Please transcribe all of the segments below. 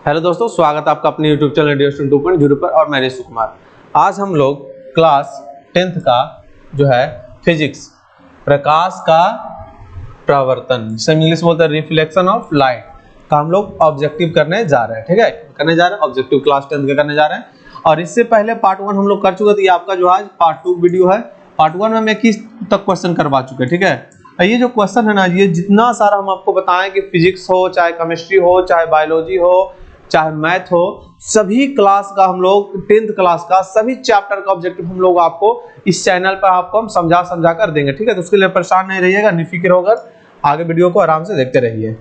Hello दोस्तों, स्वागत है आपका अपने YouTube चैनल रेडियो स्टूडेंट 2.0 पर और मैं ऋषि कुमार। आज हम लोग क्लास 10th का जो है फिजिक्स प्रकाश का प्रवर्तन, जिसे इंग्लिश बोलते हैं रिफ्लेक्शन ऑफ लाइट का हम लोग ऑब्जेक्टिव करने जा रहे हैं। ठीक है, करने जा रहे हैं ऑब्जेक्टिव क्लास 10th का करने जा रहे हैं। और इससे पहले पार्ट 1 हम लोग कर चुके थे। ये आपका जो आज पार्ट 2 वीडियो है। पार्ट 1 में मैं किस तक क्वेश्चन करवा चुके हैं। ठीक है, ये जो क्वेश्चन है ना, ये जितना सारा हम आपको बताएं कि फिजिक्स हो, चाहे केमिस्ट्री हो, चाहे बायोलॉजी हो, चाहे मैथ हो, सभी क्लास का हम लोग 10th क्लास का सभी चैप्टर का ऑब्जेक्टिव हम लोग आपको इस चैनल पर आपको हम समझा कर देंगे। ठीक है, तो उसके लिए परेशान नहीं रहिएगा, निफिक्र होकर आगे वीडियो को आराम से देखते रहिए।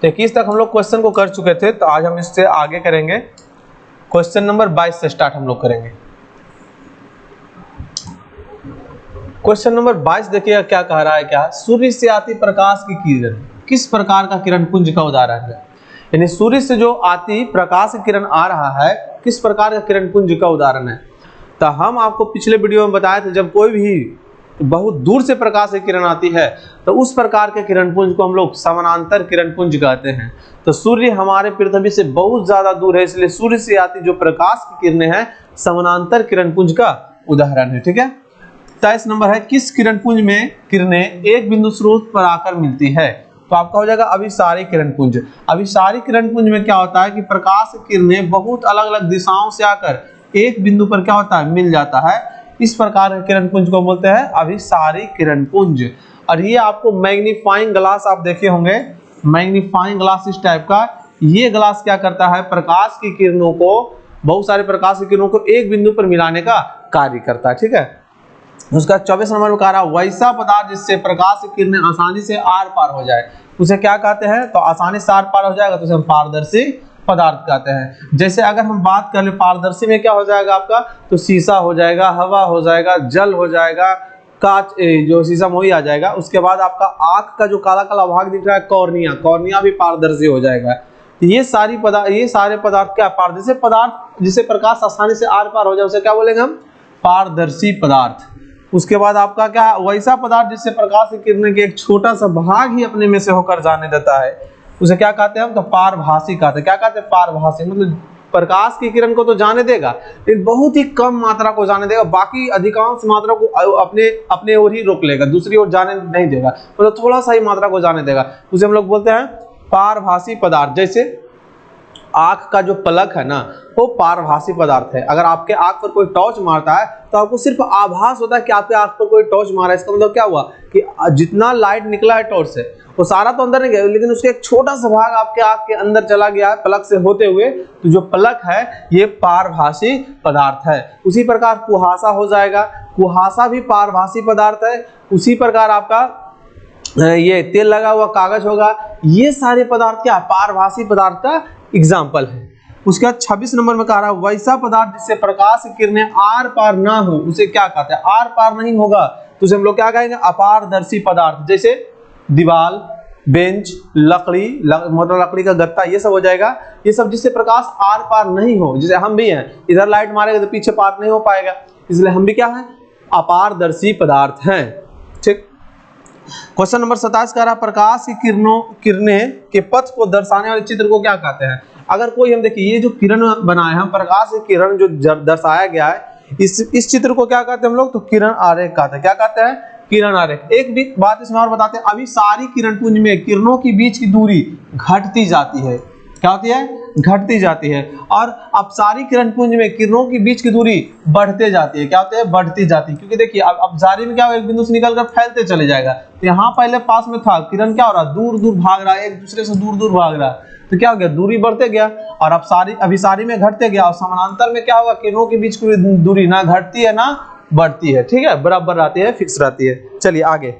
तो 21 तक हम लोग क्वेश्चन को कर चुके थे, तो आज हम इससे आगे करेंगे। क्वेश्चन नंबर 22 से स्टार्ट हम लोग करेंगे। क्वेश्चन नंबर 22 देखिएगा क्या कह रहा है। क्या सूर्य से आती प्रकाश की किरण किस प्रकार का किरण पुंज का उदाहरण है। यानी सूर्य से जो आती प्रकाश की किरण आ रहा है, किस प्रकार का किरण पुंज का उदाहरण है। तो हम आपको पिछले वीडियो में बताए थे, जब कोई भी बहुत दूर से प्रकाश की किरण आती है तो उस प्रकार के किरण पुंज को हम लोग समानांतर किरण पुंज कहते हैं। तो सूर्य हमारे पृथ्वी से बहुत ज्यादा दूर है, इसलिए सूर्य से आती जो प्रकाश की किरणें हैं समानांतर किरण पुंज का उदाहरण है। ठीक है, 23 नंबर है, किस किरण पुंज में किरणें एक बिंदु स्रोत पर आकर मिलती है। तो आपका हो जाएगा अभिसारी किरण पुंज। अभिसारी किरण पुंज में क्या होता है कि प्रकाश की किरणें बहुत अलग अलग दिशाओं से आकर एक बिंदु पर क्या होता है, मिल जाता है। इस प्रकार के किरण पुंज को बोलते हैं अभिसारी किरण पुंज। और ये आपको मैग्नीफाइंग ग्लास आप देखे होंगे, मैग्नीफाइंग ग्लास इस टाइप का। ये ग्लास क्या करता है, प्रकाश की किरणों को, बहुत सारे प्रकाश की किरणों को एक बिंदु पर मिलाने का कार्य करता है। ठीक है, उसका 24 नंबर में कह रहा है, वैसा पदार्थ जिससे प्रकाश की किरणें आसानी से आर पार हो जाए उसे क्या कहते हैं। तो आसानी से आर पार हो जाएगा तो उसे हम पारदर्शी पदार्थ कहते हैं। जैसे अगर हम बात कर ले पारदर्शी में क्या हो जाएगा आपका, तो शीशा हो जाएगा, हवा हो जाएगा, जल हो जाएगा, कांच जो शीशा वही आ जाएगा। उसके बाद आपका आंख का जो काला काला भाग दिख रहा है कॉर्निया, कॉर्निया भी पारदर्शी हो जाएगा। ये सारे पदार्थ क्या पारदर्शी पदार्थ जिससे प्रकाश आसानी से आर पार हो जाए उसे क्या बोलेंगे हम, पारदर्शी पदार्थ। उसके बाद आपका क्या, वैसा पदार्थ जिससे प्रकाश की किरणें के एक छोटा सा भाग ही अपने में से होकर जाने देता है उसे क्या कहते हैं हम, तो पारभासी कहते हैं। क्या कहते हैं, पारभासी। मतलब प्रकाश की किरण को तो जाने देगा लेकिन बहुत ही कम मात्रा को जाने देगा, बाकी अधिकांश मात्रा को अपने ओर ही रोक लेगा, दूसरी ओर जाने नहीं देगा। मतलब थोड़ा सा ही मात्रा को जाने देगा, उसे हम लोग बोलते हैं पारभासी पदार्थ। जैसे आंख का जो पलक है ना, वो पारभासी पदार्थ है। अगर आपके आंख पर कोई टॉर्च मारता है तो आपको सिर्फ आभास होता है कि आपके आंख पर कोई टॉर्च मारा है। इसका मतलब क्या हुआ कि जितना लाइट निकला है टॉर्च से वो सारा तो अंदर नहीं गया, लेकिन उसका एक छोटा सा भाग आपके आंख के अंदर चला गया है पलक से होते हुए। तो जो पलक है ये पारभासी पदार्थ है। उसी प्रकार कुहासा हो जाएगा, कुहासा भी पारभासी पदार्थ है। उसी प्रकार आपका ये तेल लगा हुआ कागज होगा। ये सारे पदार्थ क्या पारभासी पदार्थ का एग्जाम्पल है। उसके बाद 26 नंबर में कह रहा है, वैसा पदार्थ जिससे प्रकाश की किरणें आर पार ना हो उसे क्या कहते हैं। आर पार नहीं होगा तो उसे हम लोग क्या कहेंगे, अपारदर्शी पदार्थ। जैसे दीवाल, बेंच, मतलब लकड़ी का गत्ता, ये सब हो जाएगा। ये सब जिससे प्रकाश आर पार नहीं हो, जैसे हम भी हैं, इधर लाइट मारेगा तो पीछे पार नहीं हो पाएगा, इसलिए हम भी क्या है, अपारदर्शी पदार्थ हैं। ठीक। क्वेश्चन नंबर 27 कह रहा, प्रकाश की किरणें के पथ को दर्शाने वाले चित्र को क्या कहते हैं। अगर कोई हम देखिए, ये जो किरण बनाए हम, प्रकाश की किरण जो दर्शाया गया है, इस चित्र को क्या कहते हैं हम लोग, तो किरण आरेख कहते हैं। क्या कहते हैं, किरण आरेख। एक भी बात इसमें और बताते हैं, अभी सारी किरण पुंज में किरणों के बीच की दूरी घटती जाती है। क्या होती है, घटती जाती है। और अब सारी किरण पुंज में किरणों के बीच की दूरी बढ़ते जाती है। क्या होती है, बढ़ती जाती है। क्योंकि देखिए अब जारी में क्या हो, एक बिंदु से निकलकर फैलते चले जाएगा। तो यहाँ पहले पास में था, किरण क्या हो रहा, दूर दूर भाग रहा है, एक दूसरे से दूर दूर भाग रहा है, तो क्या हो गया, दूरी बढ़ते गया। और अब अभिसारी में घटते गया, और समानांतर में क्या होगा, किरणों के बीच की दूरी ना घटती है ना बढ़ती है। ठीक है, बराबर रहती है, फिक्स रहती है। चलिए आगे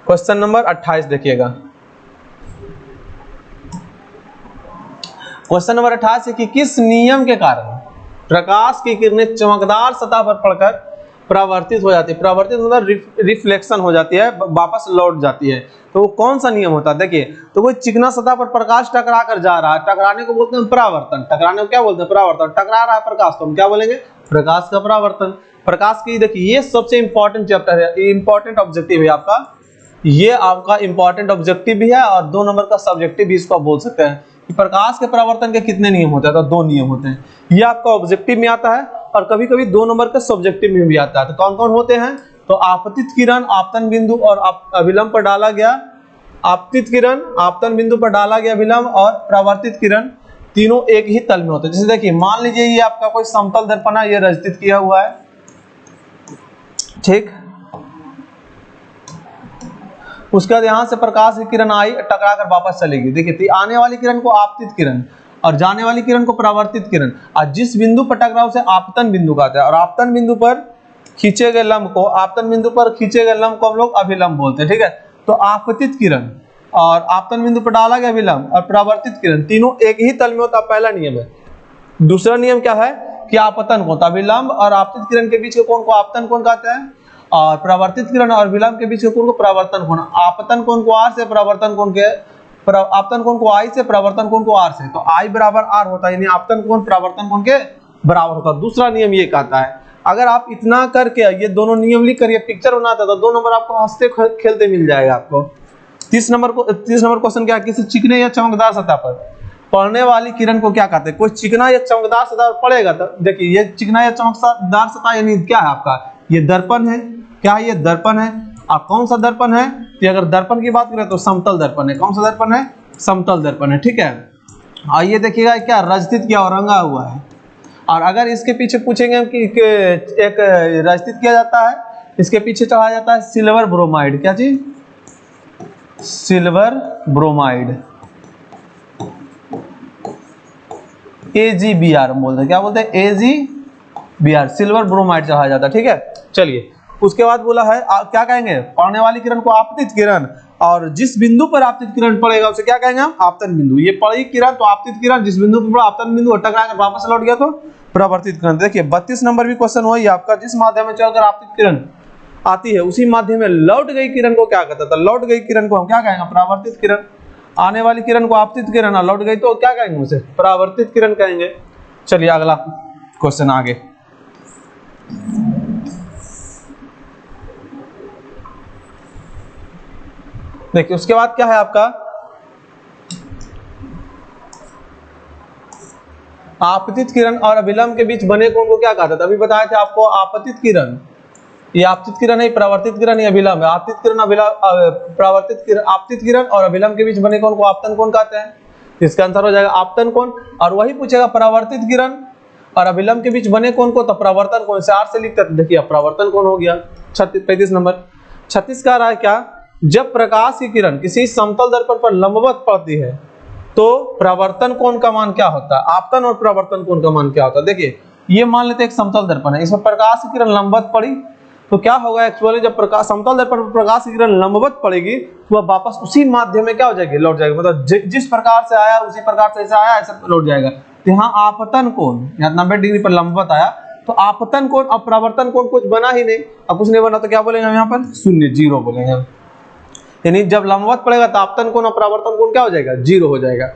क्वेश्चन नंबर 28 देखिएगा। क्वेश्चन नंबर 28 कि किस नियम के कारण प्रकाश की किरणें चमकदार सतह पर पड़कर परावर्तित हो जाती है। परावर्तित मतलब रिफ्लेक्शन हो जाती है, वापस लौट जाती है। तो वो कौन सा नियम होता है, देखिए, तो कोई चिकना सतह पर प्रकाश टकरा कर जा रहा है, टकराने को बोलते हैं परावर्तन। टकराने को क्या बोलते हैं, परावर्तन। टकरा रहा है प्रकाश तो हम क्या बोलेंगे, प्रकाश का परावर्तन। प्रकाश की देखिए, ये सबसे इंपॉर्टेंट चैप्टर है, इंपॉर्टेंट ऑब्जेक्टिव है आपका ये आपका इंपॉर्टेंट ऑब्जेक्टिव भी है और 2 नंबर का सब्जेक्टिव भी इसको बोल सकते हैं कि प्रकाश के परावर्तन के कितने नियम होते हैं, तो 2 नियम होते हैं। ये आपका ऑब्जेक्टिव में आता है और कभी-कभी 2 नंबर का सब्जेक्टिव में भी आता है। तो कौन-कौन होते हैं, तो आपतित किरण, आपतन बिंदु और अभिलंब पर डाला गया, आपतित किरण, आपतन बिंदु पर डाला गया अभिलंब और परावर्तित किरण, तीनों एक ही तल में होते हैं। जैसे देखिए मान लीजिए ये आपका कोई समतल दर्पण है, ये रचित किया हुआ है, ठीक। उसके बाद यहाँ से प्रकाश की किरण आई, टकरा कर वापस चलेगी। देखिए आने वाली किरण को आपतित किरण और जाने वाली किरण को परावर्तित किरण, और जिस बिंदु पर टकराव से आपतन बिंदु कहते हैं, और आपतन बिंदु पर खींचे गए लंब को, आपतन बिंदु पर खींचे गए लंब को हम लोग अभिलंब बोलते हैं, ठीक है। तो आपतित किरण और आपतन बिंदु पर डाला गया अभिलंब और परावर्तित किरण, तीनों एक ही तल में होता है, पहला नियम है। दूसरा नियम क्या है कि आपतन कोण, अभिलंब और आपतित किरण के बीच के कोण को आपतन कोण कहते हैं, और परावर्तित किरण और विलंब के बीच के कोण को परावर्तन कोण। आपतन कोण को R से, परावर्तन कोण के आपतन कोण को I से, परावर्तन कोण को R से, तो I बराबर R होता है, यानी आपतन कोण परावर्तन कोण के बराबर होता है। दूसरा नियम ये कहता है, अगर आप इतना करके ये दोनों नियम लिख कर ये पिक्चर बनाते तो 2 नंबर आपको हंसते खेलते मिल जाएगा आपको। 30 नंबर क्वेश्चन क्या है, किसी चिकने या चमकदार सतह पर पड़ने वाली किरण को क्या कहते हैं। कोई चिकना या चमकदार सतह पर पड़ेगा, तो देखिए ये चिकना या चमकदार सतह यानी क्या है आपका, ये दर्पण है। क्या है, ये दर्पण है। आप कौन सा दर्पण है, तो अगर दर्पण की बात करें तो समतल दर्पण है। कौन सा दर्पण है, समतल दर्पण है, ठीक है। आइए देखिएगा क्या रचित किया और रंगा हुआ है। और अगर इसके पीछे पूछेंगे कि एक रचित किया जाता है, इसके पीछे चढ़ाया जाता है सिल्वर ब्रोमाइड। क्या चीज, सिल्वर ब्रोमाइड, AgBr बोलते हैं। क्या बोलते हैं, AgBr, सिल्वर ब्रोमाइड चढ़ाया जाता है, ठीक है। चलिए उसके बाद बोला है क्या कहेंगे, पड़ने वाली किरण को आपतित किरण, और जिस बिंदु पर आपतित किरण पड़ेगा उसे क्या कहेंगे हम, आपतन बिंदु। ये पड़ी किरण तो आपतित किरण, जिस बिंदु पर आपतन बिंदु टकरा कर वापस लौट गया तो परावर्तित किरण। देखिए 32 नंबर भी क्वेश्चन वही आपका, जिस माध्यम में चलकर आपतित किरण आती है उसी माध्यम में लौट गई किरण को क्या कहता था, लौट गई किरण को हम क्या कहेंगे, परावर्तित किरण। आने वाली किरण को आपतित किरण, और लौट गई तो क्या कहेंगे उसे, परावर्तित किरण कहेंगे। चलिए अगला क्वेश्चन आगे। देखिए उसके बाद क्या है आपका, आपतित किरण और अभिलंब के बीच बने कोण को क्या कहता था। अभी बताया था आपको आपतित किरण, ये आपतित किरण है, परावर्तित किरण या अभिलंब है। आपतित किरण, परावर्तित किरण, आपतित किरण और अभिलंब के बीच बने कोण को आपतन कोण कहते हैं। इसका आंसर हो जाएगा आपतन कोण। और वही पूछेगा परावर्तित किरण और अभिलंब के बीच बने कोण को, तो परावर्तन कोण से R से लिखते हैं। देखिए परावर्तन कोण हो गया। 35 नंबर। 36 का रहा है क्या, जब प्रकाश की किरण किसी समतल दर्पण पर लंबवत पड़ती है तो परावर्तन कोण का मान क्या होता है, आपतन और परावर्तन कोण का मान क्या होता है। देखिए ये मान लेते हैं एक समतल दर्पण है, इसमें प्रकाश की किरण लंबवत पड़ी तो क्या होगा, एक्चुअली जब प्रकाश समतल दर्पण पर प्रकाश की किरण लंबवत पड़ेगी तो वह वापस उसी माध्यम में क्या हो जाएगी, लौट जाएगी। मतलब जिस प्रकार से आया उसी प्रकार से ऐसा आया ऐसा लौट जाएगा। तो यहाँ आपतन कोण, यहाँ 90 डिग्री पर लंबवत आया तो आपतन कोण और परावर्तन कोण कुछ बना ही नहीं। अब कुछ नहीं बना तो क्या बोलेंगे हम यहाँ पर, शून्य, जीरो बोलेंगे हम। यानी जब लंबवत पड़ेगा तो आपतन कोण और परावर्तन कोण क्या हो जाएगा, जीरो हो जाएगा।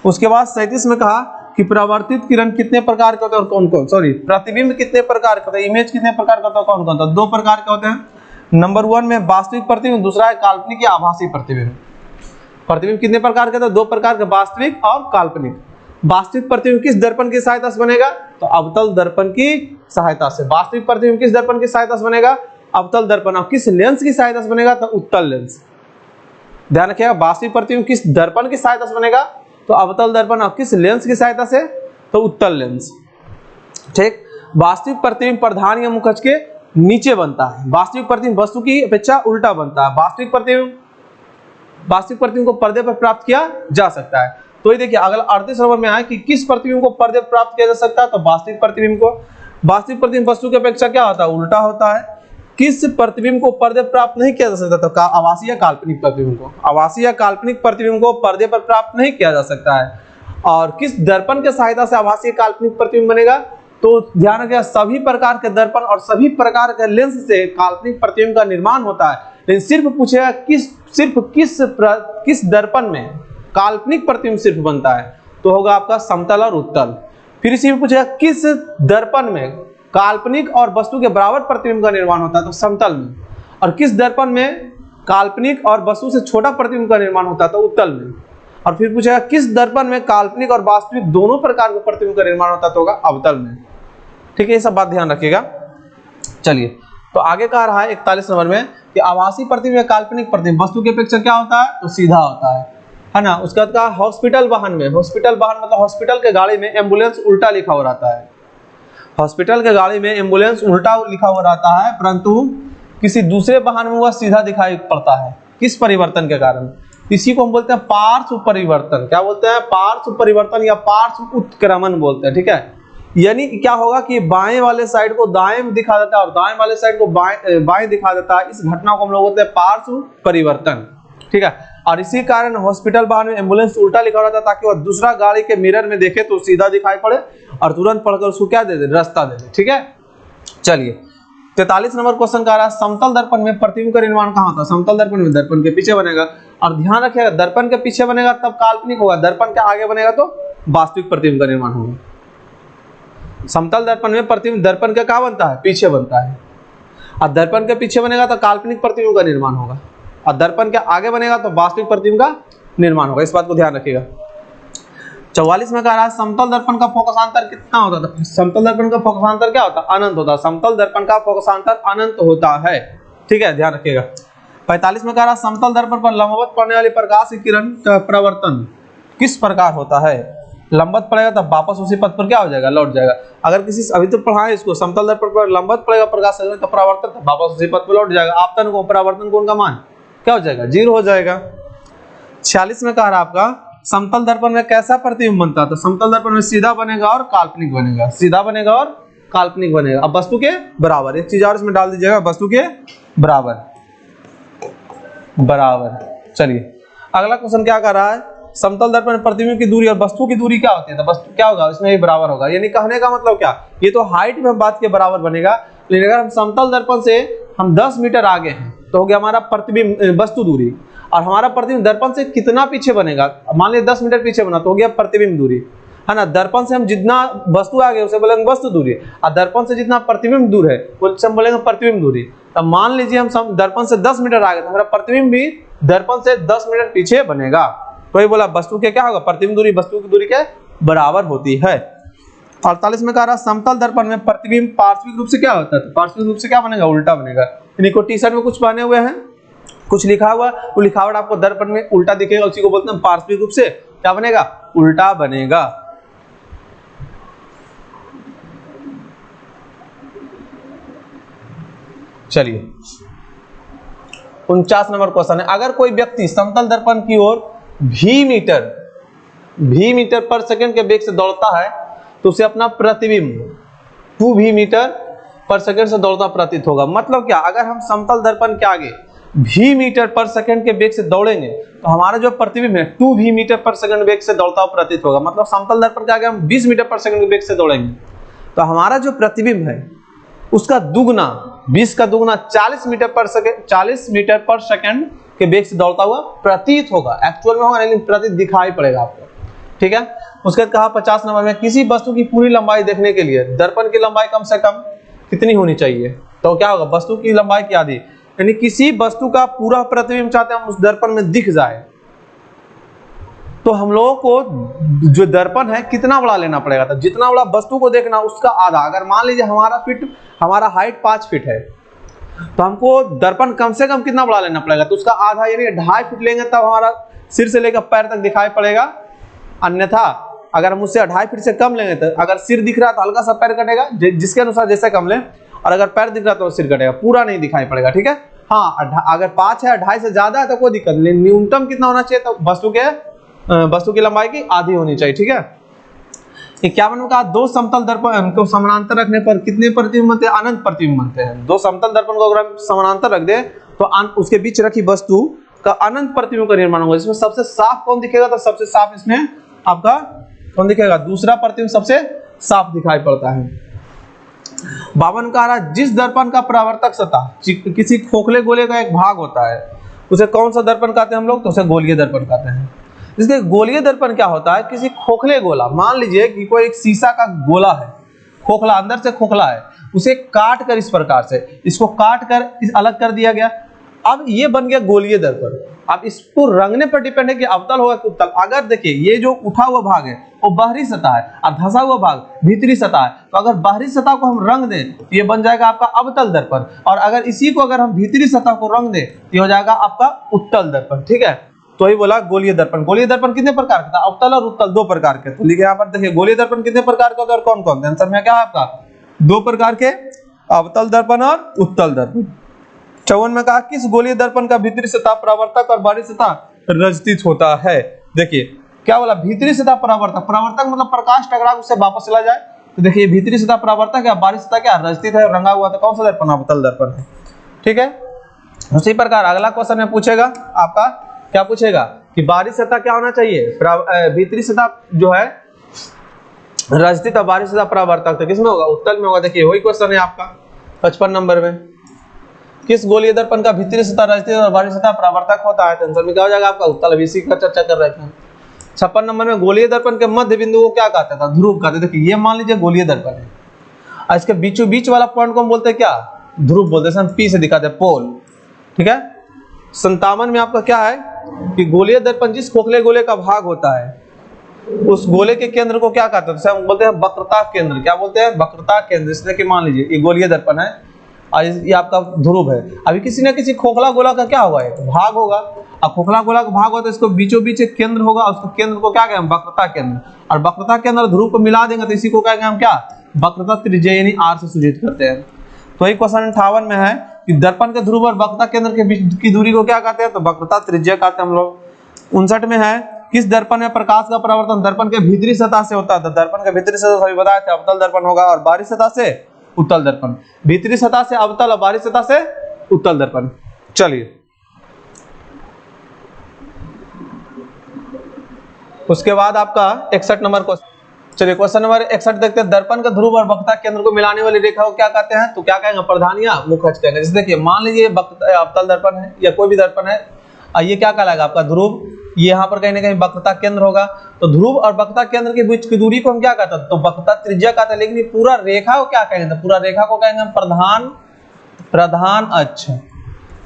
उसके बाद 37 में कहा कि परावर्तित किरण कितने प्रकार के होते हैं और कौन कौन, सॉरी प्रतिबिंब कितने प्रकार के होते हैं, इमेज कितने प्रकार का होता है, कौन कौन होता है। 2 प्रकार के होते हैं। नंबर 1 में वास्तविक प्रतिबिंब, दूसरा है काल्पनिक या आभासी प्रतिबिंब। प्रतिबिंब कितने प्रकार के होते हैं, 2 प्रकार के, वास्तविक और काल्पनिक। वास्तविक प्रतिबिंब किस दर्पण की सहायता से बनेगा, तो अवतल दर्पण की सहायता से। वास्तविक प्रतिबिंब किस दर्पण की सहायता से बनेगा, अवतल दर्पण। और किस लेंस की सहायता से बनेगा, तो उत्तल लेंस। ध्यान रखिएगा, वास्तविक प्रतिबिंब किस दर्पण की सहायता से बनेगा, तो अवतल दर्पण। और किस लेंस की सहायता से, तो उत्तल लेंस, ठीक। वास्तविक प्रतिबिंब प्रधान या मुखच के नीचे बनता है। वास्तविक प्रतिबिंब वस्तु की अपेक्षा उल्टा बनता है। वास्तविक प्रतिबिंब को पर्दे पर प्राप्त किया जा सकता है। तो ये देखिए अगला 38 नंबर में आया कि किस प्रतिबिंब को पर्दे पर प्राप्त किया जा सकता है, तो वास्तविक प्रतिबिंब को। वास्तविक प्रतिबिंब वस्तु की अपेक्षा क्या होता है, उल्टा होता है। किस प्रतिबिंब को पर्दे पर प्राप्त नहीं किया जा सकता, तो आभासी या काल्पनिक प्रतिबिंब को। आभासी या काल्पनिक प्रतिबिंब को पर्दे पर प्राप्त नहीं किया जा सकता है। और किस दर्पण के सहायता से आभासी काल्पनिक प्रतिबिंब बनेगा, तो ध्यान रखिएगा सभी प्रकार के दर्पण और सभी प्रकार के लेंस से काल्पनिक प्रतिबिंब का निर्माण होता है। लेकिन सिर्फ पूछेगा किस दर्पण में काल्पनिक प्रतिबिंब सिर्फ बनता है, तो होगा आपका समतल और उत्तल। फिर इसी में पूछेगा किस दर्पण में काल्पनिक और वस्तु के बराबर प्रतिबिंब का निर्माण होता है, तो समतल में। और किस दर्पण में काल्पनिक और वस्तु से छोटा प्रतिबिंब का निर्माण होता था उत्तल में। और फिर पूछेगा किस दर्पण में काल्पनिक और वास्तविक दोनों प्रकार के प्रतिबिंब का निर्माण होता तो होगा अवतल में। ठीक है, ये सब बात ध्यान रखिएगा। चलिए, तो आगे कह रहा है 41 नंबर में कि आभासी प्रतिबिंब या काल्पनिक प्रतिबिंब वस्तु की अपेक्षा क्या होता है, तो सीधा होता है ना। उसके बाद कहा हॉस्पिटल वाहन में, हॉस्पिटल वाहन मतलब हॉस्पिटल के गाड़ी में एम्बुलेंस उल्टा लिखा हुआ रहता है। हॉस्पिटल के गाड़ी में एम्बुलेंस उल्टा लिखा हुआ रहता है, परंतु किसी दूसरे वाहन में वह सीधा दिखाई पड़ता है। किस परिवर्तन के कारण? इसी को हम बोलते हैं पार्श्व परिवर्तन। क्या बोलते हैं? पार्श्व परिवर्तन या पार्श्व उत्क्रमण बोलते हैं। ठीक है, यानी क्या होगा कि बाएं वाले साइड को दाएं दिखा देता है और दाएं वाले साइड को बाएं दिखा देता है। इस घटना को हम लोग बोलते हैं पार्श्व परिवर्तन। ठीक है, और इसी कारण हॉस्पिटल वाहन में एम्बुलेंस उल्टा लिखा रहता है ताकि वह दूसरा गाड़ी के मिरर में देखे तो सीधा दिखाई पड़े और तुरंत पढ़कर उसको क्या दे दे, रास्ता दे दे। ठीक है, चलिए 43 नंबर क्वेश्चन का रहा समतल दर्पण में प्रतिबिंब का निर्माण कहाँ होता है? समतल दर्पण में दर्पण के पीछे बनेगा। और ध्यान रखिएगा, दर्पण के पीछे बनेगा तब काल्पनिक होगा, दर्पण के आगे बनेगा तो वास्तविक प्रतिबिंब का निर्माण होगा। समतल दर्पण में प्रतिबिंब दर्पण के कहाँ बनता है? पीछे बनता है। और दर्पण के पीछे बनेगा तो काल्पनिक प्रतिबिंब का निर्माण होगा, और दर्पण के आगे बनेगा तो वास्तविक प्रतिबिंब का निर्माण होगा। इस बात को ध्यान रखिएगा। 44 में कह रहा है समतल दर्पण का फोकसांतर कितना होता था? समतल दर्पण का फोकसांतर क्या होता है? अनंत होता है। समतल दर्पण का फोकसांतर अनंत होता है। ठीक है, ध्यान रखिएगा। 45 में कह रहा है समतल दर्पण पर लंबवत पड़ने वाली प्रकाश की किरण का प्रवर्तन किस प्रकार होता है? लंबवत पड़ेगा तब वापस उसी पथ पर क्या हो जाएगा? लौट जाएगा। अगर किसी अभी तो पढ़ाए इसको, समतल दर्पण पर लंबवत पड़ेगा प्रकाश का प्रवर्तन तो वापस उसी पथ पर लौट जाएगा। आपतन को परावर्तन कोण का मान क्या हो जाएगा? 0 हो जाएगा। 46 में कह रहा आपका समतल दर्पण में कैसा प्रतिबिंब बनता है? तो समतल दर्पण में सीधा बनेगा और काल्पनिक बनेगा, सीधा बनेगा और काल्पनिक बनेगा। अब वस्तु के बराबर, एक चीज और इसमें डाल दीजिएगा, वस्तु के बराबर बराबर। चलिए अगला क्वेश्चन क्या कर रहा है? समतल दर्पण में प्रतिबिंब की दूरी और वस्तु की दूरी क्या होती है? तो वस्तु क्या होगा? इसमें भी बराबर होगा। यानी कहने का मतलब क्या, ये तो हाइट में बात के बराबर बनेगा, लेकिन अगर हम समतल दर्पण से हम 10 मीटर आगे हैं तो हो गया हमारा प्रतिबिंब वस्तु दूरी, और हमारा प्रतिबिंब दर्पण से कितना पीछे बनेगा? मान लीजिए 10 मीटर पीछे बना तो हो गया प्रतिबिंब दूरी, है ना। दर्पण से हम जितना वस्तु आगे उसे बोलेंगे वस्तु दूरी, और दर्पण से जितना प्रतिबिंब दूर है उसे हम बोलेंगे प्रतिबिंब दूरी। तो मान लीजिए हम दर्पण से 10 मीटर आगे तो हमारा प्रतिबिंब भी दर्पण से 10 मीटर पीछे बनेगा। तो ये बोला वस्तु के क्या होगा? प्रतिबिंब दूरी वस्तु की दूरी के बराबर होती है। 48 में कह रहा समतल दर्पण में प्रतिबिंब पार्श्विक रूप से क्या होता है? तो पार्श्विक रूप से क्या बनेगा? उल्टा बनेगा। इनको टी शर्ट में कुछ पहने हुए हैं, कुछ लिखा हुआ, वो लिखावट आपको दर्पण में उल्टा दिखेगा, उसी को बोलते हैं पार्श्विक रूप से क्या बनेगा? उल्टा बनेगा। चलिए 49 नंबर क्वेश्चन है, अगर कोई व्यक्ति समतल दर्पण की ओर v मीटर पर सेकंड के वेग से दौड़ता है तो उसे अपना प्रतिबिंब 2v मीटर पर सेकंड से दौड़ता प्रतीत होगा। मतलब क्या, अगर हम समतल दर्पण के आगे v मीटर पर सेकंड के वेग से दौड़ेंगे तो हमारा जो प्रतिबिंब है 2v मीटर पर सेकंड वेग से दौड़ता हुआ प्रतीत होगा। मतलब समतल दर्पण के आगे हम 20 मीटर पर सेकंड के वेग से दौड़ेंगे तो हमारा जो प्रतिबिंब है उसका दुगना, 20 का दुगना 40 मीटर पर सेकंड के वेग से दौड़ता हुआ प्रतीत होगा। एक्चुअल में होगा लेकिन प्रतीत दिखाई पड़ेगा आपको। ठीक है, उसके बाद कहा 50 नंबर में किसी वस्तु की पूरी लंबाई देखने के लिए दर्पण की लंबाई कम से कम कितनी होनी चाहिए? तो क्या होगा? वस्तु की लंबाई की आधी, यानी किसी वस्तु का पूरा प्रतिबिंब चाहते हैं हम उस दर्पण में दिख जाए तो हम लोगों को जो दर्पण है कितना बड़ा लेना पड़ेगा? तो जितना बड़ा वस्तु को देखना उसका आधा। अगर मान लीजिए हमारा हाइट 5 फीट है तो हमको दर्पण कम से कम कितना बड़ा लेना पड़ेगा? तो उसका आधा यानी 2.5 फीट लेंगे तब हमारा सिर से लेकर पैर तक दिखाई पड़ेगा। अन्यथा अगर हम उससे 2.5 फीट से कम लेंगे तो अगर सिर दिख रहा है तो हल्का सा पैर कटेगा, जिसके अनुसार जैसे कम लें, और अगर पैर दिख रहा है तो सिर कटेगा, पूरा नहीं दिखाई पड़ेगा। ठीक है, हाँ अगर 5 है 2.5 से ज्यादा है तो कोई दिक्कत नहीं, न्यूनतम कितना होना चाहिए? तो वस्तु की लंबाई की आधी होनी चाहिए। ठीक है, 51 में कहा दो समतल दर्पण को समानांतर रखने पर कितने प्रतिबिंब बनते हैं? अनंत प्रतिबिंब बनते हैं। दो समतल दर्पण को अगर हम समानांतर रख दे तो उसके बीच रखी वस्तु का अनंत प्रतिबिंब का निर्माण होगा। इसमें सबसे साफ कौन दिखेगा? तो सबसे साफ इसमें आपका कौन दिखेगा? दूसरा प्रतिबिंब सबसे साफ दिखाई पड़ता है। 52 का रहा जिस दर्पण का परावर्तक सतह किसी खोखले गोले का एक भाग होता है उसे कौन सा दर्पण कहते हैं हम लोग? तो उसे गोलीय दर्पण कहते हैं। इसके गोलीय दर्पण क्या होता है? किसी खोखले गोला, मान लीजिए कि कोई एक शीशा का गोला है, खोखला, अंदर से खोखला है, उसे काट कर इस प्रकार से इसको काट कर अलग कर दिया गया। अब ये बन गया गोलीय दर्पण। अब इसको रंगने पर डिपेंड है कि अवतल होगा कि उत्तल। अगर देखिए ये जो उठा हुआ भाग है वो बाहरी सतह है और धंसा हुआ भाग भीतरी सतह है, तो अगर बाहरी सतह को हम रंग दें तो ये बन जाएगा आपका अवतल दर्पण, और अगर इसी को अगर हम भीतरी सतह को रंग दें तो ये हो जाएगा आपका उत्तल दर्पण। ठीक है, तो ही बोला गोलीय दर्पण। गोलीय दर्पण कितने प्रकार का था? अवतल और उत्तल दो प्रकार के। तो लिखे यहाँ पर देखिए गोलीय दर्पण कितने प्रकार का होता है और कौन कौन? आंसर में क्या है आपका? दो प्रकार के, अवतल दर्पण और उत्तल दर्पण। 54 में कहा किस गोलीय दर्पण का भीतरी सतह परावर्तक और बाहरी सतह रजतित होता है? देखिए क्या बोला? भीतरी सतह परावर्तक। परावर्तक मतलब प्रकाश टकरा उससे वापस चला जाए। तो देखिए भीतरी सतह परावर्तक है, बाहरी सतह क्या? रजतित है, रंगा हुआ। तो कौन सा दर्पण? अवतल दर्पण है। ठीक है, उसी प्रकार अगला क्वेश्चन में पूछेगा आपका, क्या पूछेगा कि बाहरी सतह क्या होना चाहिए? भीतरी सतह जो है रजतित और बाहरी सतह परावर्तक। तो किसमें होगा? उत्तल में होगा। देखिए वही क्वेश्चन है आपका 55 नंबर में। किस गोलीय दर्पण का भीतरी सतह रजतित और बाहरी सतह परावर्तक होता है? तो आंसर में क्या हो जाएगा आपका? उत्तल। अभी इसी का चर्चा कर रहे थे। 56 नंबर में गोलीय दर्पण के मध्य बिंदु को क्या कहते हैं? ध्रुव कहते हैं। देखिए ये मान लीजिए गोलीय दर्पण है और इसके बीचों बीच वाला पॉइंट को हम बोलते हैं क्या? ध्रुव बोलते हैं। पी से दिखाते हैं, पोल। ठीक है, 57 में आपका क्या है कि गोलीय दर्पण जिस खोखले गोले का भाग होता है उस गोले के केंद्र को क्या कहते हैं? हम बोलते हैं वक्रता केंद्र। क्या बोलते हैं? वक्रता केंद्र। इसलिए कि मान लीजिए ये गोलीय दर्पण है और ये आपका ध्रुव है। अभी किसी न किसी खोखला गोला का क्या होगा? एक भाग होगा। अब खोखला गोला का भाग होगा तो इसको बीचों बीच एक केंद्र होगा, उसको केंद्र को क्या कहेंगे? वक्रता केंद्र। और वक्रता केंद्र और ध्रुव को मिला देंगे तो इसी को कहेंगे हम क्या? वक्रता त्रिज्या, यानी आर से सूचित करते हैं। तो ये क्वेश्चन 58 में है कि दर्पण के ध्रुव और वक्रता केंद्र के बीच की दूरी को क्या कहते हैं? तो वक्रता त्रिज्या कहते हैं हम लोग। 59 में है किस दर्पण में प्रकाश का परावर्तन दर्पण के भीतरी सतह से होता है? तो दर्पण के भीतरी सतह सभी बताया था अवतल दर्पण होगा, और बाहरी सतह से उत्तल दर्पण। भीतरी सतह से अवतल और बाहरी सतह से उत्तल दर्पण। चलिए उसके बाद आपका 61 नंबर क्वेश्चन। चलिए क्वेश्चन नंबर 61 देखते हैं। दर्पण का ध्रुव और वक्रता केंद्र को मिलाने वाली रेखा को क्या कहते हैं? तो क्या कहेंगे? प्रधान या मुख्य अक्ष कहेंगे। जैसे देखिए मान लीजिए अवतल दर्पण है या कोई भी दर्पण है, ये क्या कहलाएगा आपका? ध्रुव। ये यहाँ पर कहीं ना कहीं वक्रता केंद्र होगा। तो ध्रुव और वक्रता केंद्र के बीच की दूरी को हम क्या कहते हैं? तो वक्रता त्रिज्या कहते हैं। लेकिन ये पूरा रेखा को क्या कहेंगे? तो पूरा रेखा को कहेंगे हम प्रधान अक्ष।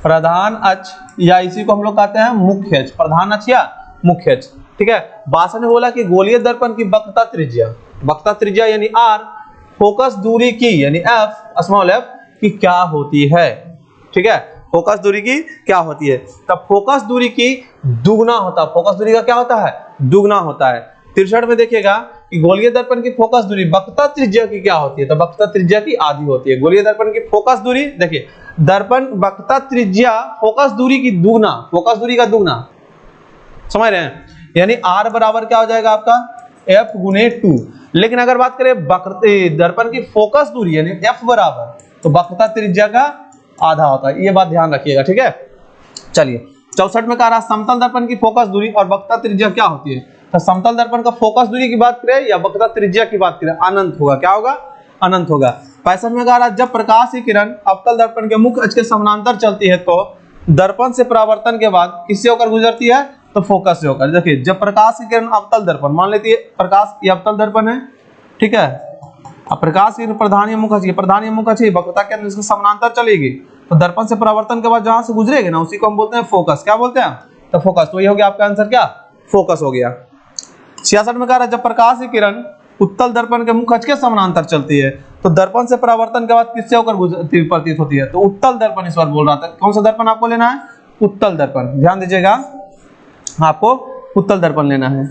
प्रधान अक्ष या इसी को हम लोग कहते हैं मुख्य अक्ष। प्रधान अक्ष या मुख्य अक्ष। ठीक है, 62 ने बोला कि गोलीय दर्पण की वक्रता त्रिज्या यानी आर, फोकस दूरी की यानी एफ, स्मॉल एफ की क्या होती है? ठीक है, फोकस दूरी की क्या होती है? तब फोकस दूरी की दुगना होता है। फोकस दूरी का क्या होता है? दुगना होता है। 63 में देखिएगा कि गोलीय दर्पण की फोकस दूरी वक्रता त्रिज्या की क्या होती है? तो वक्रता त्रिज्या की आधी होती है। गोलीय दर्पण की फोकस दूरी, देखिए दर्पण वक्रता त्रिज्या फोकस दूरी की दुगना, फोकस दूरी का दुगना, समझ रहे हैं? यानी R बराबर क्या हो जाएगा आपका? F गुने 2। लेकिन अगर बात करें दर्पण की फोकस दूरी यानी F बराबर, तो वक्रता त्रिज्या का आधा होता है। ये बात ध्यान रखिएगा। ठीक है, चलिए 64 में कह रहा समतल दर्पण की फोकस दूरी और वक्रता त्रिज्या क्या होती है? तो समतल दर्पण का फोकस दूरी की बात करें या वक्रता त्रिज्या की बात करें, अनंत होगा। क्या होगा? अनंत होगा। 65 में कह रहा जब प्रकाश की किरण अवतल दर्पण के मुख्य अक्ष के समानांतर चलती है तो दर्पण से परावर्तन के बाद किससे होकर गुजरती है? तो फोकस से होकर। देखिए जब प्रकाश की किरण अवतल दर्पण, मान लेती है प्रकाश ये अवतल दर्पण है, ठीक है, अब प्रकाश की प्रधान मुख अच्छी वक्रता के अंदर इसके समानांतर चलेगी तो दर्पण से परावर्तन के बाद जहां से गुजरेगी ना उसी को हम बोलते हैं फोकस। क्या बोलते हैं? तो फोकस। तो ये हो गया आपका आंसर, क्या? फोकस हो गया। 66 में कह रहा है जब प्रकाश की किरण उत्तल दर्पण के मुख अक्ष के समानांतर चलती है तो दर्पण से परावर्तन के बाद किससे होकर गुजरती प्रतीत होती है? तो उत्तल दर्पण इस बार बोल रहा था। कौन सा दर्पण आपको लेना है? उत्तल दर्पण। ध्यान दीजिएगा, आपको उत्तल दर्पण लेना है।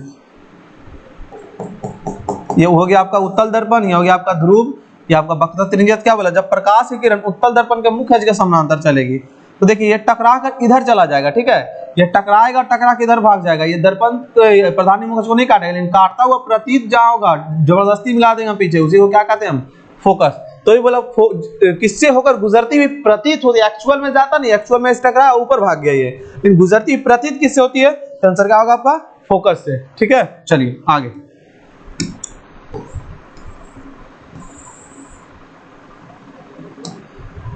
ये हो गया आपका उत्तल दर्पण, ये हो गया आपका ध्रुव, ये आपका वक्रता त्रिज्या। क्या बोला? जब प्रकाश की किरण उत्तल दर्पण के मुख्य अक्ष के समानांतर चलेगी तो देखिए ये टकरा कर इधर चला जाएगा। ठीक है, ये टकराएगा, टकरा के इधर भाग जाएगा। ये दर्पण प्रधान मुख अक्ष को नहीं काटेगा, लेकिन काटता हुआ प्रतीत जहां होगा जबरदस्ती मिला देंगे पीछे, उसी को क्या कहते हैं हम? फोकस। तो ये बोला किससे होकर गुजरती हुई प्रतीत होती है। एक्चुअल में जाता नहीं, एक्चुअल में इस टकरा ऊपर भाग गया ये, लेकिन गुजरती हुई प्रतीत किससे होती है? तो आंसर क्या होगा आपका? फोकस से। ठीक है, चलिए आगे।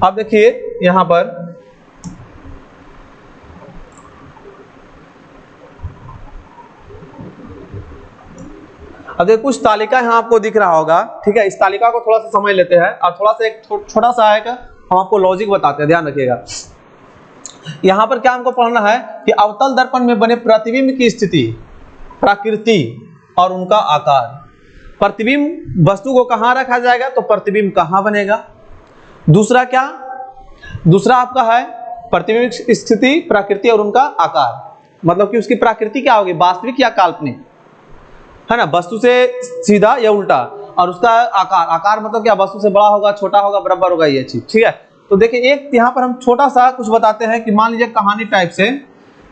अब देखिए यहां पर अब देखिए कुछ तालिका यहाँ आपको दिख रहा होगा। ठीक है, इस तालिका को थोड़ा सा समझ लेते हैं और थोड़ा सा एक छोटा सा है हम आपको लॉजिक बताते हैं, ध्यान रखिएगा। यहां पर क्या हमको पढ़ना है कि अवतल दर्पण में बने प्रतिबिंब की स्थिति, प्रकृति और उनका आकार। प्रतिबिंब वस्तु को कहां रखा जाएगा तो प्रतिबिंब कहां बनेगा। दूसरा क्या, दूसरा आपका है प्रतिबिंब की स्थिति, प्रकृति और उनका आकार, मतलब कि उसकी प्रकृति क्या होगी, वास्तविक या काल्पनिक, है ना, वस्तु से सीधा या उल्टा। और उसका आकार, आकार मतलब क्या, वस्तु से बड़ा होगा, छोटा होगा, बराबर होगा, ये चीज। ठीक है, तो देखिए एक यहाँ पर हम छोटा सा कुछ बताते हैं कि मान लीजिए कहानी टाइप से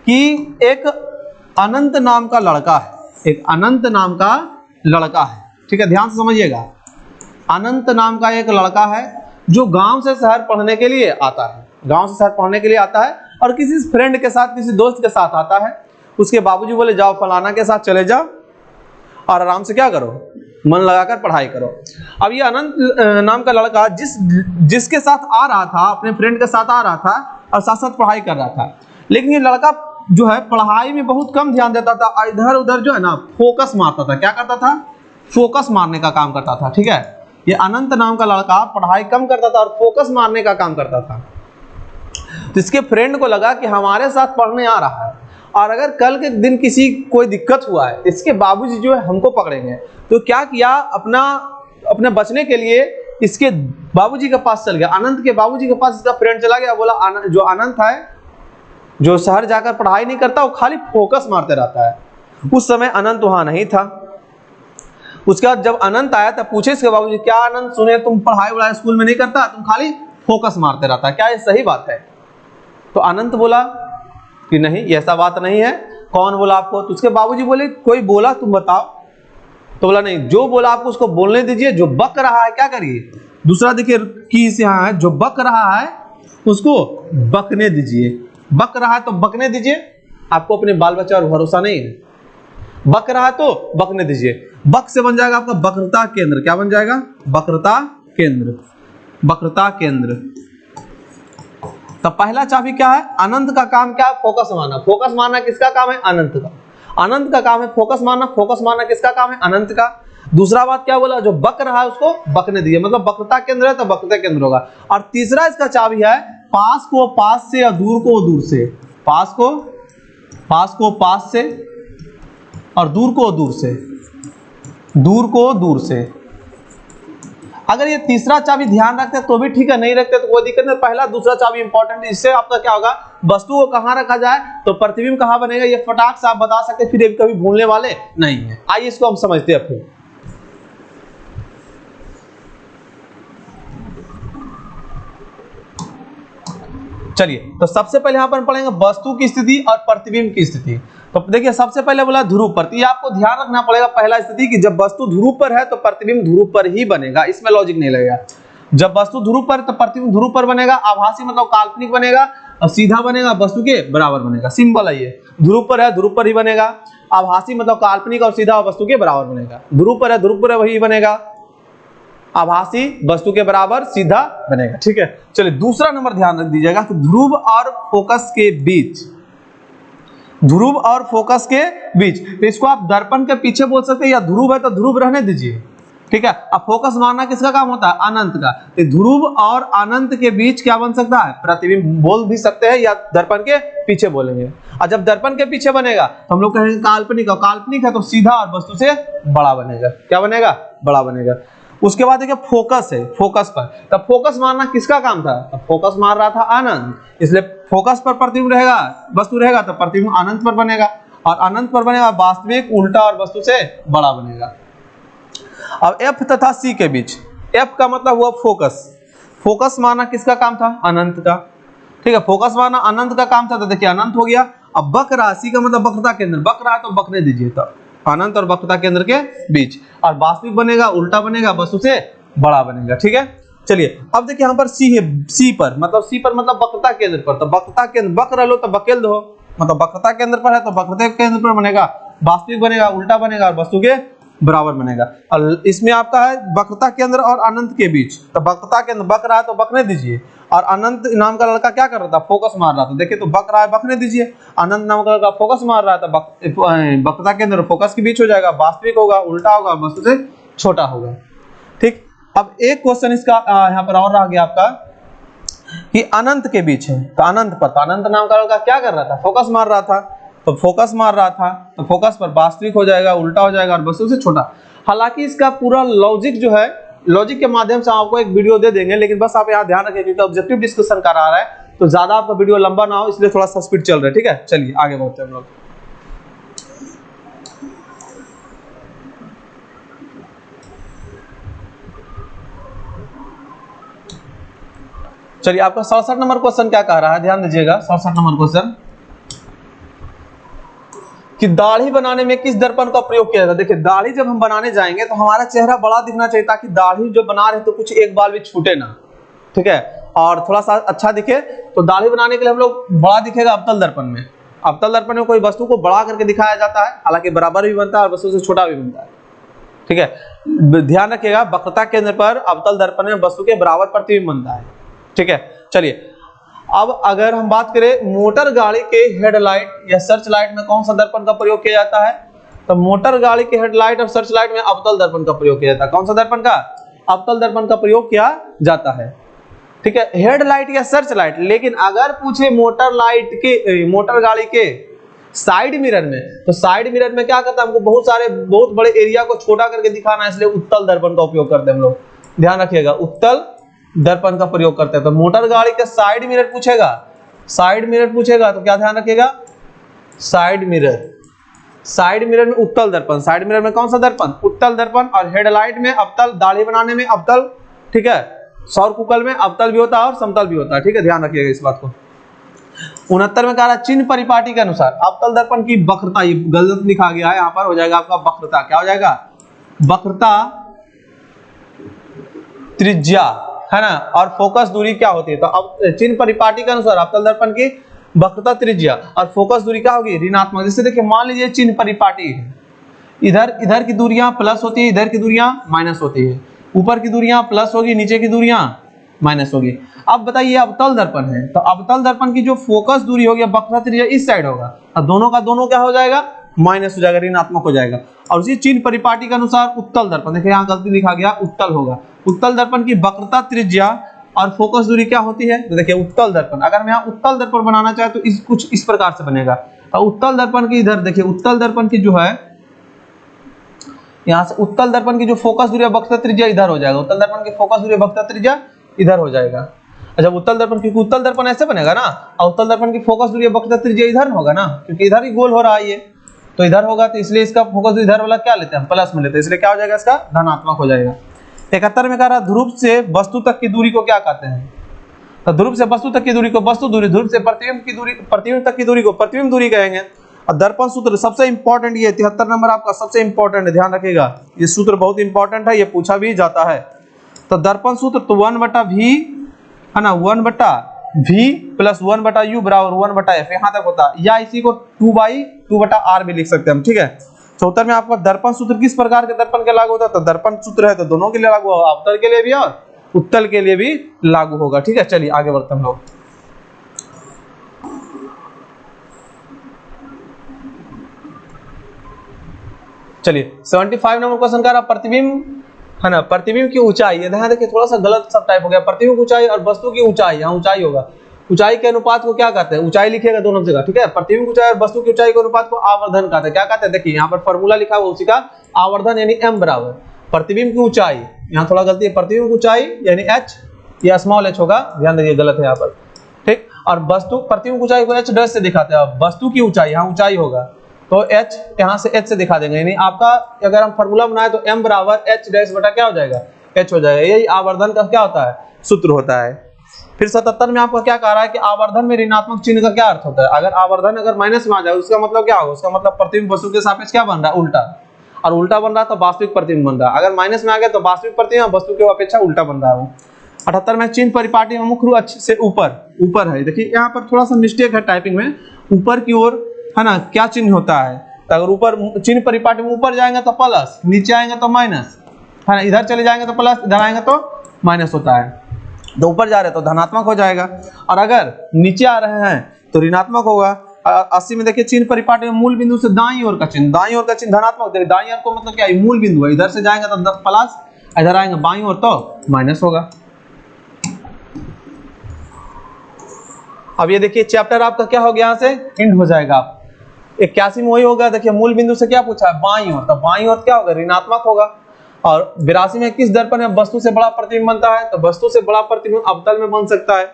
कि एक अनंत नाम का लड़का है, एक अनंत नाम का लड़का है। ठीक है, ध्यान से समझिएगा। अनंत नाम का एक लड़का है जो गांव से शहर पढ़ने के लिए आता है, गांव से शहर पढ़ने के लिए आता है और किसी फ्रेंड के साथ, किसी दोस्त के साथ आता है। उसके बाबूजी बोले जाओ फलाना के साथ चले जाओ और आराम से क्या करो, मन लगाकर पढ़ाई करो। अब ये अनंत नाम का लड़का जिसके साथ आ रहा था, अपने फ्रेंड के साथ आ रहा था और साथ साथ पढ़ाई कर रहा था, लेकिन ये लड़का जो है पढ़ाई में बहुत कम ध्यान देता था, इधर उधर जो है ना फोकस मारता था। क्या करता था, फोकस मारने का काम करता था। ठीक है, ये अनंत नाम का लड़का पढ़ाई कम करता था और फोकस मारने का काम करता था। तो इसके फ्रेंड को लगा कि हमारे साथ पढ़ने आ रहा है और अगर कल के दिन किसी कोई दिक्कत हुआ है, इसके बाबूजी जो है हमको पकड़ेंगे। तो क्या किया, अपने बचने के लिए इसके बाबूजी के पास चल गया, अनंत के बाबूजी के पास इसका फ्रेंड चला गया। बोला जो अनंत है, जो शहर जाकर पढ़ाई नहीं करता, वो खाली फोकस मारते रहता है। उस समय अनंत वहां नहीं था। उसके बाद जब अनंत आया तब पूछे इसके बाबूजी, क्या अनंत, सुने तुम पढ़ाई वढ़ाई स्कूल में नहीं करता, तुम खाली फोकस मारते रहता है, क्या ये सही बात है? तो अनंत बोला कि नहीं, ऐसा बात नहीं है। कौन बोला आपको? तो उसके बाबूजी बोले कोई बोला, तुम बताओ। तो बोला नहीं, जो बोला आपको उसको बोलने दीजिए, जो बक रहा है क्या करिए। दूसरा देखिए कीस यहाँ है, जो बक रहा है उसको बकने दीजिए। बक रहा है तो बकने दीजिए। आपको अपने बाल बच्चे और भरोसा नहीं है, बक रहा है तो बकने दीजिए। बक से बन जाएगा आपका वक्रता केंद्र। क्या बन जाएगा? वक्रता केंद्र, वक्रता केंद्र। तो पहला चाबी क्या है? अनंत का काम क्या है? फोकस मारना। फोकस मारना किसका काम है? अनंत का। अनंत का काम है फोकस मारना। फोकस मारना किसका काम है? अनंत का। दूसरा बात क्या बोला? जो बक रहा है उसको बकने दिए, मतलब वक्रता केंद्र है तो वक्रता केंद्र होगा। और तीसरा इसका चाबी है पास को पास से और दूर को दूर से। पास को पास से और दूर को दूर से, दूर को दूर से। अगर ये तीसरा चाबी ध्यान रखते तो भी ठीक है, नहीं रखते तो कोई दिक्कत नहीं। पहला दूसरा चाबी इंपॉर्टेंट है। इससे आपका क्या होगा, वस्तु को कहां रखा जाए तो प्रतिबिंब कहां बनेगा, ये फटाक से आप बता सकते, फिर कभी भूलने वाले नहीं है। आइए इसको हम समझते हैं फिर। चलिए, तो सबसे पहले यहां पर पढ़ेंगे वस्तु की स्थिति और प्रतिबिंब की स्थिति। तो देखिए सबसे पहले बोला ध्रुव पर, ये आपको ध्यान रखना पड़ेगा पहला स्थिति कि जब वस्तु ध्रुव पर है तो प्रतिबिंब ध्रुव पर ही बनेगा, इसमें लॉजिक नहीं लगेगा। जब वस्तु ध्रुव पर तो प्रतिबिंब ध्रुव पर बनेगा। आभासी मतलब काल्पनिक बनेगा और सीधा बनेगा, वस्तु के बराबर बनेगा। सिंपल है ये, ध्रुव पर है ध्रुव पर ही बनेगा। आभासी मतलब काल्पनिक और सीधा वस्तु के बराबर बनेगा। ध्रुव पर है ध्रुव पर वही बनेगा, आभासी वस्तु के बराबर सीधा बनेगा। ठीक है, चलिए दूसरा नंबर ध्यान रख दीजिएगा कि ध्रुव और फोकस के बीच, ध्रुव और फोकस के बीच, तो इसको आप दर्पण के पीछे बोल सकते हैं, या ध्रुव है तो ध्रुव रहने दीजिए। ठीक है, अब फोकस मारना किसका काम होता है? अनंत का। तो ध्रुव और अनंत के बीच क्या बन सकता है? प्रतिबिंब बोल भी सकते हैं या दर्पण के पीछे बोलेंगे। और जब दर्पण के पीछे बनेगा तो हम लोग कहेंगे काल्पनिक, और काल्पनिक है तो सीधा और वस्तु से बड़ा बनेगा। क्या बनेगा? बड़ा बनेगा। उसके बाद देखिए फोकस है, फोकस पर, तब फोकस मारना किसका काम था? तब फोकस मार रहा था अनंत, इसलिए फोकस पर प्रतिबिंब रहेगा, वस्तु रहेगा तो प्रतिबिंब अनंत पर बनेगा, और अनंत पर बनेगा वास्तविक, उल्टा और वस्तु से बड़ा बनेगा। अब F तथा C के बीच, F का मतलब हुआ फोकस। फोकस मारना किसका काम था? अनंत का। ठीक है, फोकस मारना अनंत का काम था, तो देखिए अनंत हो गया। अब वक्र राशि का मतलब वक्रता केंद्र, वक्र है तो वक्रने दीजिए, तो अनंत और वक्रता केंद्र के बीच, और वास्तविक बनेगा, उल्टा बनेगा, वस्तु से बड़ा बनेगा। ठीक है, चलिए अब देखिए यहाँ पर C है, C पर मतलब वक्रता केंद्र पर, तो वक्रता केंद्र, वक्र लो तो बकेल दो, मतलब वक्रता केंद्र पर है तो वक्रता केंद्र पर बनेगा, वास्तविक बनेगा, उल्टा बनेगा और वस्तु के बराबर बनेगा। और इसमें आपका है वक्रता केंद्र और अनंत के बीच, तो वक्रता केंद्र बक रहा है तो बकने दीजिए, और अनंत नाम का लड़का क्या कर रहा था? फोकस मार रहा था। देखिए तो बक रहा है, बकने दीजिए। अनंत नाम का लड़का फोकस मार रहा था, वक्रता केंद्र और फोकस के बीच हो जाएगा, वास्तविक होगा, उल्टा होगा, वस्तु से छोटा होगा। ठीक, अब एक क्वेश्चन इसका यहाँ पर और रह गया आपका कि अनंत के बीच है, तो अनंत पर, तो अनंत नाम का लड़का क्या कर रहा था, फोकस मार रहा था, तो फोकस मार रहा था तो फोकस पर वास्तविक हो जाएगा, उल्टा हो जाएगा और वस्तु से छोटा। हालांकि इसका पूरा लॉजिक जो है, लॉजिक के माध्यम से आपको एक वीडियो दे देंगे, लेकिन बस आप यहाँ ध्यान रखें क्योंकि ऑब्जेक्टिव डिस्कशन करा रहा है तो ज्यादा आपका वीडियो लंबा ना हो, इसलिए थोड़ा सा स्पीड चल रहा है, ठीक है। चलिए आगे बढ़ते हैं हम लोग। चलिए आपका 67 नंबर क्वेश्चन क्या कह रहा है, ध्यान दीजिएगा। 67 नंबर क्वेश्चन कि दाढ़ी बनाने में किस दर्पण का प्रयोग किया जाता है। देखिए दाढ़ी जब हम बनाने जाएंगे तो हमारा चेहरा बड़ा दिखना चाहिए, ताकि दाढ़ी जो बना रहे तो कुछ एक बाल भी छूटे ना, ठीक है, और थोड़ा सा अच्छा दिखे। तो दाढ़ी बनाने के लिए हम लोग बड़ा दिखेगा अवतल दर्पण में। अवतल दर्पण में कोई वस्तु को बड़ा करके दिखाया जाता है, हालांकि बराबर भी बनता है और वस्तु से छोटा भी बनता है, ठीक है। ध्यान रखिएगा वक्रता केंद्र पर अवतल दर्पण में वस्तु के बराबर प्रतिबिंब बनता है, ठीक है। चलिए अब अगर हम बात करें मोटर गाड़ी के हेडलाइट या सर्च लाइट में कौन सा दर्पण का प्रयोग किया जाता है, तो मोटर गाड़ी के हेडलाइट और सर्च लाइट में अवतल दर्पण का प्रयोग किया जाता है। कौन सा दर्पण का, अवतल दर्पण का प्रयोग किया जाता है, ठीक है, हेडलाइट या सर्च लाइट। लेकिन अगर पूछे मोटर लाइट के, मोटर गाड़ी के साइड मिरर में, तो साइड मिरर में क्या करता है, हमको बहुत बड़े एरिया को छोटा करके दिखाना है, इसलिए उत्तल दर्पण का उपयोग करते हैं हम लोग। ध्यान रखिएगा उत्तल दर्पण का प्रयोग करते हैं। तो मोटर गाड़ी का साइड मिरर पूछेगा, साइड मिरर पूछेगा तो क्या ध्यान रखिएगा, साइड मिरर, साइड मिरर में उत्तल दर्पण, साइड मिरर में कौन सा दर्पण, उत्तल दर्पण। और हेडलाइट में अवतल, दाढ़ी बनाने में अवतल, ठीक है, सौर कुकल में अवतल भी होता है और समतल भी होता है, ठीक है, ध्यान रखिएगा इस बात को। 69 में कह रहा है चिन्ह परिपाटी के अनुसार अवतल दर्पण की वक्रता, ये गलत लिखा गया है, यहाँ पर हो जाएगा आपका वक्रता, क्या हो जाएगा, वक्रता त्रिज्या, है ना, और फोकस दूरी क्या होती है। तो अब चिन्ह परिपाटी के अनुसार अवतल दर्पण की वक्रता त्रिज्या और फोकस दूरी क्या होगी, ऋणात्मक। जैसे देखिए मान लीजिए चिन्ह परिपाटी है, इधर की दूरियां प्लस होती है, इधर की दूरियां माइनस होती है, ऊपर की दूरियां प्लस होगी, नीचे की दूरियां माइनस होगी। अब बताइए अवतल दर्पण है, तो अवतल दर्पण की जो फोकस दूरी होगी, वक्रता त्रिज्या इस साइड होगा, और दोनों का दोनों क्या हो जाएगा, माइनस हो जाएगा, ऋणात्मक हो जाएगा। और उसी चिन्ह परिपाटी के अनुसार उत्तल दर्पण, देखिए यहाँ गलती लिखा गया, उत्तल होगा। उत्तल दर्पण की वक्रता त्रिज्या और फोकस दूरी क्या होती है, तो देखिए उत्तल दर्पण, अगर मैं यहाँ उत्तल दर्पण बनाना चाहे तो कुछ इस प्रकार से बनेगा। और उत्तल दर्पण की इधर देखिए, उत्तल दर्पण की जो है यहाँ से उत्तल दर्पण की जो फोकस दूरी वक्रता त्रिज्या इधर हो जाएगा, उत्तल दर्पण की फोकस दूरी वक्रता त्रिज्या इधर हो जाएगा। अच्छा उत्तल दर्पण, क्योंकि उत्तल दर्पण ऐसे बनेगा ना, और उत्तल दर्पण की फोकस दूरी वक्रता त्रिज्या इधर होगा ना, क्योंकि इधर ही गोल हो रहा है ये, तो इधर होगा, तो इसलिए इसका फोकस इधर वाला क्या लेते हैं, प्लस में लेते हैं, इसलिए क्या हो जाएगा, इसका धनात्मक हो जाएगा। 71 में कह रहा ध्रुव से वस्तु तक की दूरी को क्या कहते हैं, तो ध्रुव से वस्तु तक की दूरी को वस्तु दूरी, ध्रुव से प्रतिबिंब की दूरी, प्रतिबिंब तक की दूरी को प्रतिबिंब दूरी कहेंगे। और दर्पण सूत्र सबसे इंपॉर्टेंट, ये 73 नंबर आपका सबसे इंपॉर्टेंट है, ध्यान रखिएगा, ये सूत्र बहुत इंपॉर्टेंट है, ये पूछा भी जाता है। तो दर्पण सूत्र तो 1/v है ना, 1/v प्लस 1/u बराबर 1/f, यहाँ तक होता है, या इसी को 2/2/r भी लिख सकते हैं हम, ठीक है। 74 में आपका दर्पण सूत्र किस प्रकार के दर्पण के लागू होता है, तो दर्पण सूत्र है तो दोनों के लिए लागू होगा, अवतल के लिए भी और उत्तल के लिए भी लागू होगा, ठीक है। चलिए आगे बढ़ते हम लोग। चलिए 75 नंबर क्वेश्चन का प्रतिबिंब, है ना, प्रतिबिंब की ऊंचाई, ध्यान देखिए थोड़ा सा गलत सब टाइप हो गया, प्रतिबिंब की ऊंचाई और वस्तु की ऊंचाई, यहाँ ऊंचाई होगा, ऊंचाई के अनुपात को क्या कहते हैं, ऊंचाई लिखिएगा दोनों जगह, ठीक है। प्रतिबिंब की ऊंचाई और वस्तु की ऊंचाई के अनुपात को आवर्धन कहते हैं, क्या कहते हैं, देखिए यहाँ पर फॉर्मूला लिखा हुआ उसी का, आवर्धन यानी m बराबर प्रतिबिंब की ऊंचाई, यहाँ थोड़ा गलती है, प्रतिबिंब की ऊंचाई यानी h, या स्मॉल h होगा, ध्यान दीजिए गलत है यहाँ पर, ठीक। और वस्तु प्रतिबिंब की ऊंचाई को h डैश से दिखाते हैं, वस्तु की ऊंचाई, यहाँ ऊंचाई होगा तो h, यहाँ से h से दिखा देंगे, यानी आपका अगर हम फॉर्मूला बनाए तो m बराबर h डैश बटा क्या हो जाएगा, h हो जाएगा, यही आवर्धन का क्या होता है, सूत्र होता है। फिर 77 में आपका क्या कह रहा है कि आवर्धन में ऋणात्मक चिन्ह का क्या अर्थ होता है, अगर आवर्धन अगर माइनस में आ जाए उसका मतलब क्या होगा, उसका मतलब प्रतिबिंब वस्तु के सापेक्ष क्या बन रहा है, उल्टा, और उल्टा बन रहा है तो वास्तविक प्रतिबिंब बन रहा है, अगर माइनस में आ गया तो वास्तविक प्रतिबिंब वस्तु के अपेक्षा उल्टा बन रहा है वो। 78 में चिन्ह परिपाटी में मुख्य रूप से ऊपर है, देखिए यहाँ पर थोड़ा सा मिस्टेक है टाइपिंग में, ऊपर की ओर है ना क्या चिन्ह होता है, तो अगर ऊपर चिन्ह परिपाटी में ऊपर जाएंगे तो प्लस, नीचे आएंगे तो माइनस, है ना, इधर चले जाएंगे तो प्लस, इधर आएंगे तो माइनस होता है, तो ऊपर जा रहे हैं तो धनात्मक हो जाएगा, और अगर नीचे आ रहे हैं तो ऋणात्मक होगा। 80 में देखिए चिन्ह परिपाटी में मूल बिंदु से दाईं ओर का चिन्ह, दाईं ओर का चिन्ह धनात्मक, देखिए दाईं ओर को मतलब क्या है, मूल बिंदु है, इधर से जाएंगे तो प्लस, इधर आएंगे बाईं ओर तो माइनस होगा। अब ये देखिए चैप्टर आपका क्या हो गया, यहाँ से एंड हो जाएगा। 81 में वही होगा, देखिए मूल बिंदु से क्या पूछा है, बाईं ओर, तो बाईं ओर क्या होगा, ऋणात्मक होगा। और 82 में किस दर्पण में वस्तु से बड़ा प्रतिबिंब बनता है, तो वस्तु से बड़ा प्रतिबिंब अवतल में बन सकता है।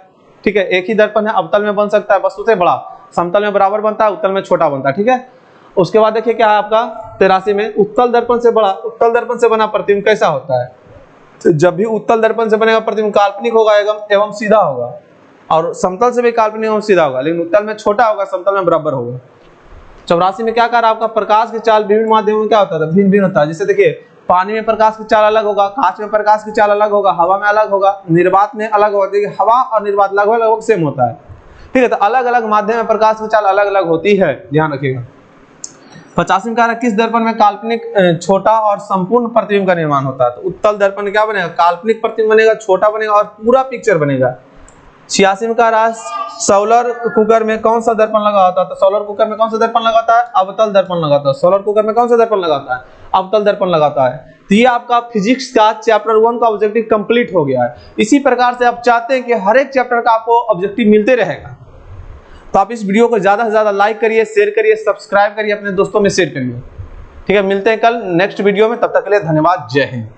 ठीक है, एक ही दर्पण है, अवतल में बन सकता है, वस्तु से बड़ा, समतल में बराबर बनता है, उत्तल में छोटा बनता है। ठीक है, उसके बाद देखिए क्या है आपका 83 में, उत्तल दर्पण से बड़ा, उत्तल दर्पण से बना प्रतिबिंब कैसा होता है, तो जब भी उत्तल दर्पण से बनेगा प्रतिबिंब काल्पनिक होगा एवं सीधा होगा, और समतल से भी काल्पनिक एवं सीधा होगा, लेकिन उत्तल में छोटा होगा, समतल में बराबर होगा। 84 में क्या कहा आपका, प्रकाश की चाल विभिन्न माध्यमों में क्या होता है, भिन्न भिन्न होता है। जैसे देखिए पानी में प्रकाश की चाल अलग होगा, कांच में प्रकाश की चाल अलग होगा, हवा में अलग होगा, निर्वात में अलग होगा। देखिए हवा और निर्वात लगभग सेम होता है। ठीक है, तो अलग अलग माध्यम में प्रकाश की चाल अलग अलग होती है, ध्यान रखिएगा। 85 में कह रहा है किस दर्पण में काल्पनिक छोटा और संपूर्ण प्रतिबिंब का निर्माण होता है, तो उत्तल दर्पण में क्या बनेगा, काल्पनिक प्रतिबिंब बनेगा, छोटा बनेगा और पूरा पिक्चर बनेगा। 86 में कह रहा है सोलर कुकर में कौन सा दर्पण लगा होता है, तो सोलर कुकर में कौन सा दर्पण लगाता है, अवतल दर्पण लगाता है। सोलर कुकर में कौन सा दर्पण लगाता है, अवतल दर्पण लगाता है। तो ये आपका फिजिक्स का चैप्टर 1 का ऑब्जेक्टिव कंप्लीट हो गया है। इसी प्रकार से आप चाहते हैं कि हर एक चैप्टर का आपको ऑब्जेक्टिव मिलते रहेगा, तो आप इस वीडियो को ज्यादा से ज्यादा लाइक करिए, शेयर करिए, सब्सक्राइब करिए, अपने दोस्तों में शेयर करिए। ठीक है, मिलते हैं कल नेक्स्ट वीडियो में, तब तक के लिए धन्यवाद, जय हिंद।